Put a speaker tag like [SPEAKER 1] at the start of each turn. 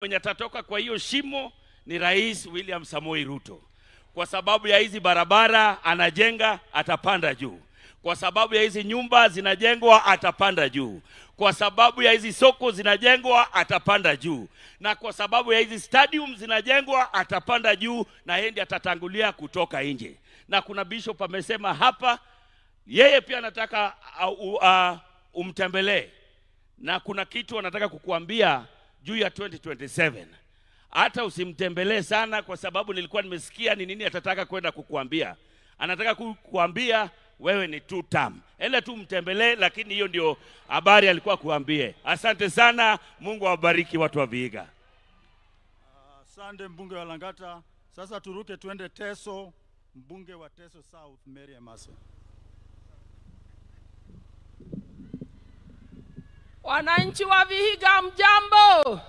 [SPEAKER 1] mwenye atatoka kwa hiyo shimo ni Rais William Samoei Ruto. Kwa sababu ya hizi barabara anajenga, atapanda juu. Kwa sababu ya hizi nyumba zinajengwa, atapanda juu. Kwa sababu ya hizi soko zinajengwa, atapanda juu. Na kwa sababu ya hizi stadium zinajengwa, atapanda juu, na yeye ndiye atatangulia kutoka nje. Na kuna bishop amesema hapa yeye pia anataka umtembelee. Na kuna kitu anataka kukuambia juu ya 2027. Hata usimtembelee sana, kwa sababu nilikuwa nimesikia ni nini atataka kwenda kukuambia. Anataka kukuambia wewe ni 2 term. Ele tu mtembelee, lakini hiyo ndio habari alikuwa kuambie. Asante sana, Mungu awabariki watu wa Vihiga.
[SPEAKER 2] Asante mbunge wa Langata. Sasa turuke tuende Teso, mbunge wa Teso South Mary Emase.
[SPEAKER 3] Wananchi wa Vihiga mjambo.